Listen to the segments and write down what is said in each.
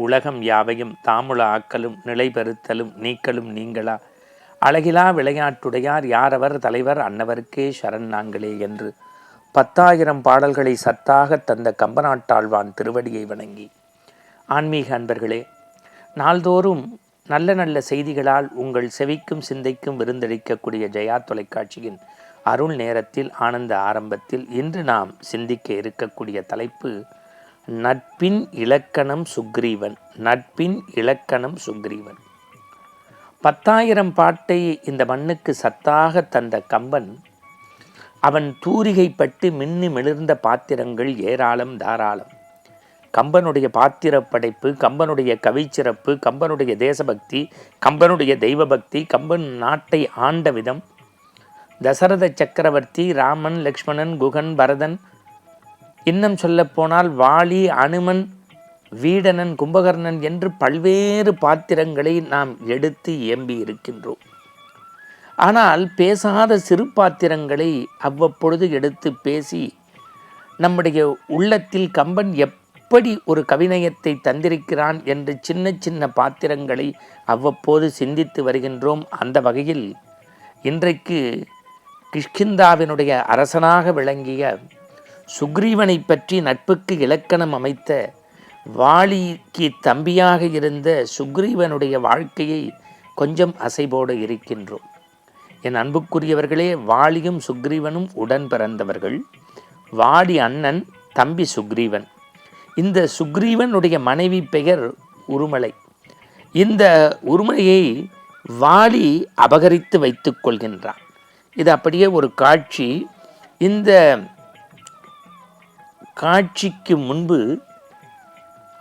உலகம் யாவையும் தாமுல ஆக்கலும் நிலைபெறுத்தலும் நீக்கலும் நீங்களா அழகிலா விளையாட்டுடையார் யாரவர் தலைவர் அன்னவருக்கே சரண் நாங்களே என்று 10,000 பாடல்களை சத்தாக தந்த கம்பநாட்டாழ்வான் திருவடியை வணங்கி, ஆன்மீக அன்பர்களே, நாள்தோறும் நல்ல நல்ல செய்திகளால் உங்கள் செவிக்கும் சிந்தைக்கும் விருந்தளிக்கக்கூடிய ஜெயா தொலைக்காட்சியின் அருள் நேரத்தில் ஆனந்த ஆரம்பத்தில் இன்று நாம் சிந்திக்க இருக்கக்கூடிய தலைப்பு நட்பின் இலக்கணம் சுக்ரீவன். நட்பின் இலக்கணம் சுக்ரீவன். 10,000 பாட்டை இந்த மண்ணுக்கு சத்தாக தந்த கம்பன், அவன் தூரிகைப்பட்டு மின்னி மிளிர்ந்த பாத்திரங்கள் ஏராளம் தாராளம். கம்பனுடைய பாத்திர படைப்பு, கம்பனுடைய கவிச்சிறப்பு, கம்பனுடைய தேசபக்தி, கம்பனுடைய தெய்வபக்தி, கம்பன் நாட்டை ஆண்ட விதம், தசரத சக்கரவர்த்தி, ராமன், லக்ஷ்மணன், குகன், பரதன், இன்னும் சொல்லப்போனால் வாலி, அனுமன், வீடனன், கும்பகர்ணன் என்று பல்வேறு பாத்திரங்களை நாம் எடுத்து இயம்பி இருக்கின்றோம். ஆனால் பேசாத சிறு பாத்திரங்களை அவ்வப்பொழுது எடுத்து பேசி நம்முடைய உள்ளத்தில் கம்பன் எப்படி ஒரு கவிநயத்தை தந்திருக்கிறான் என்று சின்ன சின்ன பாத்திரங்களை அவ்வப்போது சிந்தித்து வருகின்றோம். அந்த வகையில் இன்றைக்கு கிஷ்கிந்தாவினுடைய அரசனாக விளங்கிய சுக்ரீவனை பற்றி நட்புக்கு இலக்கணம் அமைத்த, வாலிக்கு தம்பியாக இருந்த சுக்ரீவனுடைய வாழ்க்கையை கொஞ்சம் அசைபோடு இருக்கின்றோம். என் அன்புக்குரியவர்களே, வாலியும் சுக்ரீவனும் உடன் பிறந்தவர்கள். வாலி அண்ணன், தம்பி சுக்ரீவன். இந்த சுக்ரீவனுடைய மனைவி பெயர் உருமலை. இந்த உருமலையை வாலி அபகரித்து வைத்துக் கொள்கின்றான். இது அப்படியே ஒரு காட்சி. இந்த காட்சிக்கு முன்பு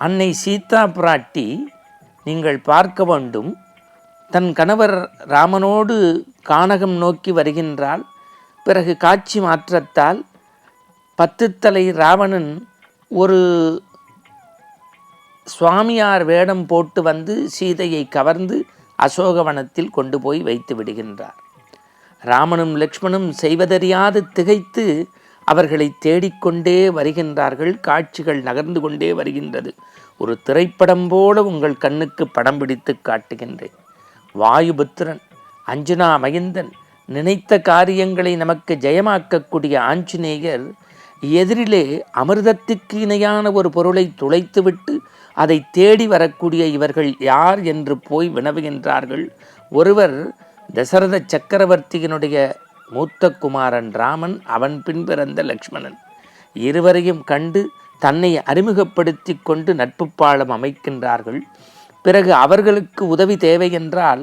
அன்னை சீதா பிராட்டி, நீங்கள் பார்க்க வேண்டும், தன் கணவர் ராமனோடு கானகம் நோக்கி வருகின்றாள். பிறகு காட்சி மாற்றத்தால் 10 தலை ராவணன் ஒரு சுவாமியார் வேடம் போட்டு வந்து சீதையை கவர்ந்து அசோகவனத்தில் கொண்டு போய் வைத்து விடுகின்றார். ராமனும் லக்ஷ்மணும் செய்வதறியாது திகைத்து அவர்களை தேடிக்கொண்டே வருகின்றார்கள். காட்சிகள் நகர்ந்து கொண்டே வருகின்றது. ஒரு திரைப்படம் போல உங்கள் கண்ணுக்கு படம் பிடித்து காட்டுகின்றேன். வாயுபுத்திரன், அஞ்சனா மகிந்தன், நினைத்த காரியங்களை நமக்கு ஜெயமாக்கக்கூடிய ஆஞ்சநேயர் எதிரிலே அமிர்தத்துக்கு இணையான ஒரு பொருளை துளைத்துவிட்டு அதை தேடி வரக்கூடிய இவர்கள் யார் என்று போய் வினவுகின்றார்கள். ஒருவர் தசரத சக்கரவர்த்தியினுடைய மூத்த குமாரன் ராமன், அவன் பின் பிறந்த லக்ஷ்மணன். இருவரையும் கண்டு தன்னை அறிமுகப்படுத்தி கொண்டு நட்பு பாலம் அமைக்கின்றார்கள். பிறகு அவர்களுக்கு உதவி தேவை என்றால்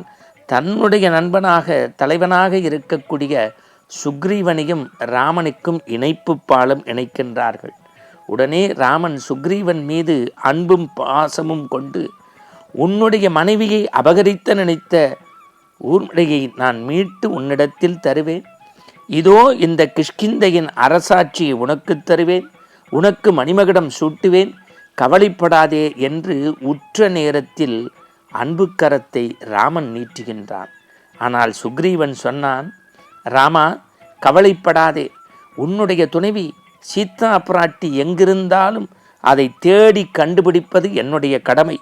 தன்னுடைய நண்பனாக தலைவனாக இருக்கக்கூடிய சுக்ரீவனையும் ராமனுக்கும் இணைப்பு பாலம் இணைக்கின்றார்கள். உடனே ராமன் சுக்ரீவன் மீது அன்பும் பாசமும் கொண்டு, உன்னுடைய மனைவியை அபகரித்த நினைத்த ஊர்மலையை நான் மீட்டு உன்னிடத்தில் தருவேன். இதோ இந்த கிஷ்கிந்தையின் அரசாட்சியை உனக்கு தருவேன், உனக்கு மணிமகுடம் சூட்டுவேன், கவலைப்படாதே என்று உற்ற நேரத்தில் அன்பு கரத்தை ராமன் நீட்டுகின்றான். ஆனால் சுக்ரீவன் சொன்னான், ராமா, கவலைப்படாதே, உன்னுடைய துணைவி சீதா பிராட்டி எங்கிருந்தாலும் அதை தேடி கண்டுபிடிப்பது என்னுடைய கடமை.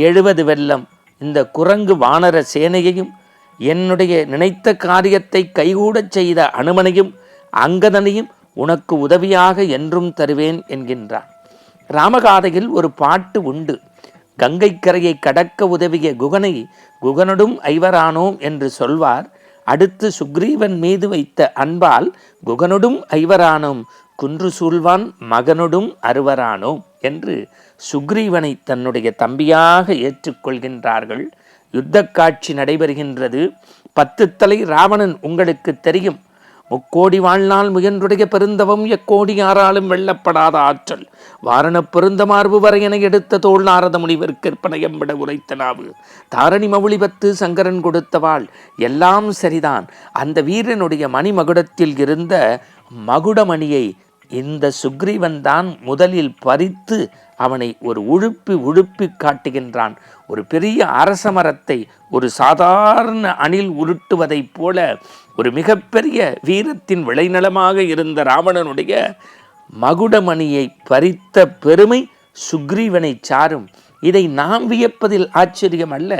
70 வெள்ளம் இந்த குரங்கு வானர சேனையையும், என்னுடைய நினைத்த காரியத்தை கைகூடச் செய்த அனுமனையும் அங்கதனையும் உனக்கு உதவியாக என்றும் தருவேன் என்கின்றான். ராமகாதையில் ஒரு பாட்டு உண்டு. கங்கை கரையை கடக்க உதவிய குகனை குகனொடும் ஐவரானோம் என்று சொல்வார். அடுத்து சுக்ரீவன் மீது வைத்த அன்பால் குகனொடும் ஐவரானோம், குன்று சூழ்வான் மகனொடும் அறுவரானோம் என்று சுக்ரீவனை தன்னுடைய தம்பியாக ஏற்றுக்கொள்கின்றார்கள். யுத்த காட்சி நடைபெறுகின்றது. 10 தலை ராவணன் உங்களுக்கு தெரியும். 3,000,000 வாழ்நாள் முயன்றுடைய பெருந்தவம் எக்கோடி யாராலும் வெல்லப்படாத ஆற்றல், வாரண பெருந்தமார்பு வரையனை எடுத்த தோல் நாரத முனிவர் கற்பனையம் விட உரைத்த நாவு, தாரணி மவுளி 10 சங்கரன் கொடுத்தவாள், எல்லாம் சரிதான். அந்த வீரனுடைய மணிமகுடத்தில் இருந்த மகுடமணியை இந்த சுக்ரீவன் தான் முதலில் பறித்து அவனை ஒரு உழுப்பி காட்டுகின்றான். ஒரு பெரிய அரச மரத்தை ஒரு சாதாரண அணில் உருட்டுவதைப் போல ஒரு மிகப்பெரிய வீரத்தின் விளைநிலமாக இருந்த ராவணனுடைய மகுடமணியை பறித்த பெருமை சுக்ரீவனை சாரும். இதை நாம் வியப்பதில் ஆச்சரியம் அல்ல.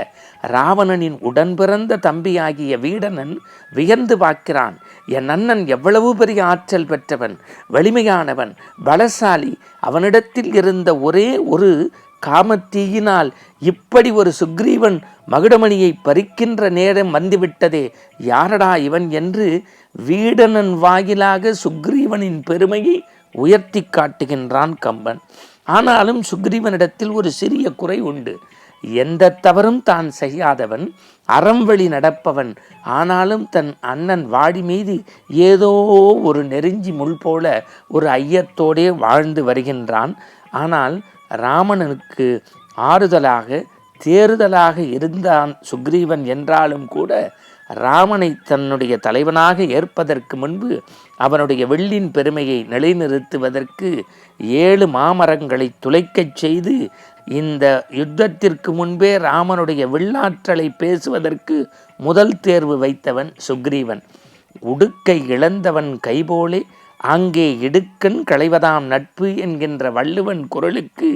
ராவணனின் உடன்பிறந்த தம்பியாகிய வீடனன் வியந்து பார்க்கிறான். என் அண்ணன் எவ்வளவு பெரிய ஆற்றல் பெற்றவன், வலிமையானவன், பலசாலி. அவனிடத்தில் இருந்த ஒரே ஒரு காமத்தீயினால் இப்படி ஒரு சுக்ரீவன் மகுடமணியை பறிக்கின்ற நேரம் வந்துவிட்டதே, யாரடா இவன் என்று வீடனன் வாயிலாக சுக்ரீவனின் பெருமையை உயர்த்தி காட்டுகின்றான் கம்பன். ஆனாலும் சுக்ரீவனிடத்தில் ஒரு சிறிய குறை உண்டு. எந்த தவறும் தான் செய்யாதவன், அறம்வழி நடப்பவன். ஆனாலும் தன் அண்ணன் வாடி மீது ஏதோ ஒரு நெருஞ்சி முள் போல ஒரு ஐயத்தோடே வாழ்ந்து வருகின்றான். ஆனால் ராமனுக்கு ஆறுதலாக தேறுதலாக இருந்தான் சுக்ரீவன் என்றாலும் கூட, ராமனை தன்னுடைய தலைவனாக ஏற்பதற்கு முன்பு அவனுடைய வில்லின் பெருமையை நிலைநிறுத்துவதற்கு 7 மாமரங்களை துளைக்கச் செய்து இந்த யுத்தத்திற்கு முன்பே ராமனுடைய வில்லாற்றலை பேசுவதற்கு முதல் தேர்வு வைத்தவன் சுக்ரீவன். உடுக்கை இழந்தவன் கைபோலே அங்கே இடுக்கண் களைவதாம் நட்பு என்கின்ற வள்ளுவன் குரலுக்கு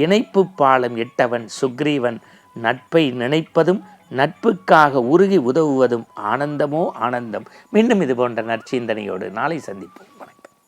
இணைப்பு பாலம் இட்டவன் சுக்ரீவன். நட்பை நினைப்பதும் நட்புக்காக உருகி உதவுவதும் ஆனந்தமோ ஆனந்தம். மீண்டும் இது போன்ற நற்சிந்தனையோடு நாளை சந்திப்போம்.